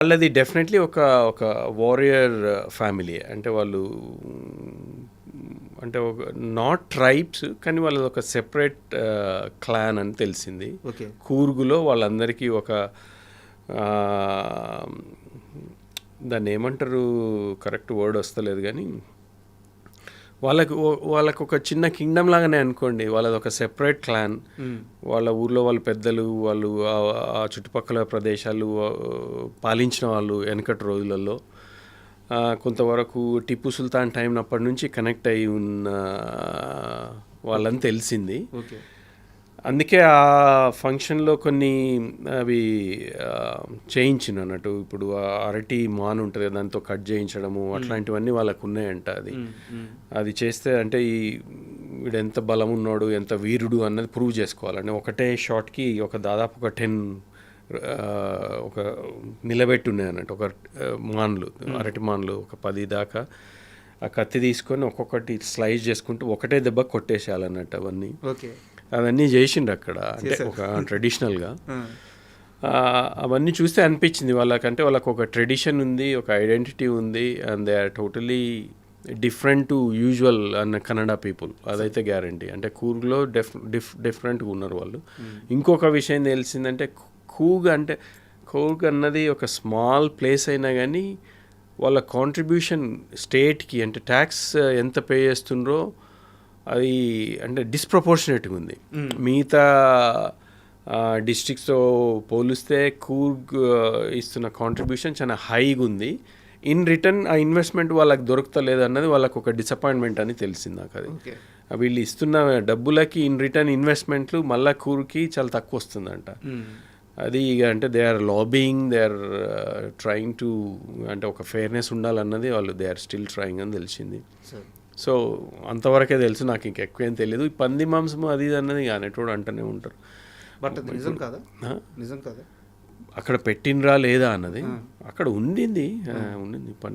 వాళ్ళది డెఫినెట్లీ ఒక ఒక వారియర్ ఫ్యామిలీ. అంటే వాళ్ళు అంటే ఒక నాట్ ట్రైబ్స్, కానీ వాళ్ళది ఒక సెపరేట్ క్లాన్ అని తెలిసింది. ఓకే. కూర్గులో వాళ్ళందరికీ ఒక దాన్ని ఏమంటారు, కరెక్ట్ వర్డ్ వస్తలేదు, కానీ వాళ్ళకు ఒక చిన్న కింగ్డమ్ లాగానే అనుకోండి. వాళ్ళది ఒక సెపరేట్ క్లాన్. వాళ్ళ ఊర్లో వాళ్ళ పెద్దలు, వాళ్ళు ఆ చుట్టుపక్కల ప్రదేశాలు పాలించిన వాళ్ళు వెనకటి రోజులలో కొంతవరకు టిప్పు సుల్తాన్ టైం అప్పటి నుంచి కనెక్ట్ అయి ఉన్న వాళ్ళని తెలిసింది. ఓకే. అందుకే ఆ ఫంక్షన్లో కొన్ని అవి చేయించిన అన్నట్టు. ఇప్పుడు అరటి మాన్ ఉంటుంది, దాంతో కట్ చేయించడము అట్లాంటివన్నీ వాళ్ళకు ఉన్నాయంట. అది చేస్తే అంటే వీడు ఎంత బలం ఉన్నాడు, ఎంత వీరుడు అన్నది ప్రూవ్ చేసుకోవాలండి. ఒకటే షాట్కి దాదాపు ఒక 10 ఒక నిలబెట్టి ఉన్నాయి అన్నట్టు. ఒక మాన్లు, అరటి మాన్లు ఒక 10 దాకా ఆ కత్తి తీసుకొని ఒక్కొక్కటి స్లైస్ చేసుకుంటూ ఒకటే దెబ్బ కొట్టేసేయాలన్నట్టు. అవన్నీ చేసిండ్రు అక్కడ. అంటే ఒక ట్రెడిషనల్గా అవన్నీ చూస్తే అనిపించింది వాళ్ళకంటే వాళ్ళకు ఒక ట్రెడిషన్ ఉంది, ఒక ఐడెంటిటీ ఉంది, and they are totally different to usual అన్న కన్నడ పీపుల్. అదైతే గ్యారంటీ. అంటే కూర్గ్లో డిఫరెంట్గా ఉన్నారు వాళ్ళు. ఇంకొక విషయం తెలిసిందంటే కూర్గ్ అన్నది ఒక స్మాల్ ప్లేస్ అయినా కానీ వాళ్ళ కాంట్రిబ్యూషన్ స్టేట్కి, అంటే ట్యాక్స్ ఎంత పే చేస్తుండ్రో అది అంటే డిస్ప్రపోర్షనేట్గా ఉంది. మిగతా డిస్ట్రిక్ట్స్తో పోలిస్తే కూర్గ్ ఇస్తున్న కాంట్రిబ్యూషన్ చాలా హైగా ఉంది. ఇన్ రిటర్న్ ఆ ఇన్వెస్ట్మెంట్ వాళ్ళకి దొరుకుతలేదు అన్నది వాళ్ళకు ఒక డిసప్పాయింట్మెంట్ అని తెలిసింది నాకు. అది వీళ్ళు ఇస్తున్న డబ్బులకి ఇన్ రిటర్న్ ఇన్వెస్ట్మెంట్లు మళ్ళా కూర్కి చాలా తక్కువ వస్తుందంట. అది ఇక అంటే they are lobbying, they are trying to, అంటే ఒక ఫెయిర్నెస్ ఉండాలన్నది వాళ్ళు దే ఆర్ స్టిల్ ట్రయింగ్ అని తెలిసింది. సో అంతవరకే తెలుసు, నాకు ఇంకెక్కువ ఏం తెలియదు. ఈ పంది మాంసము అది ఇది అన్నది అనేటోడు అంటూనే ఉంటారు. బట్ నిజం కాదా అక్కడ పెట్టినరా లేదా అన్నది అక్కడ ఉండింది పంది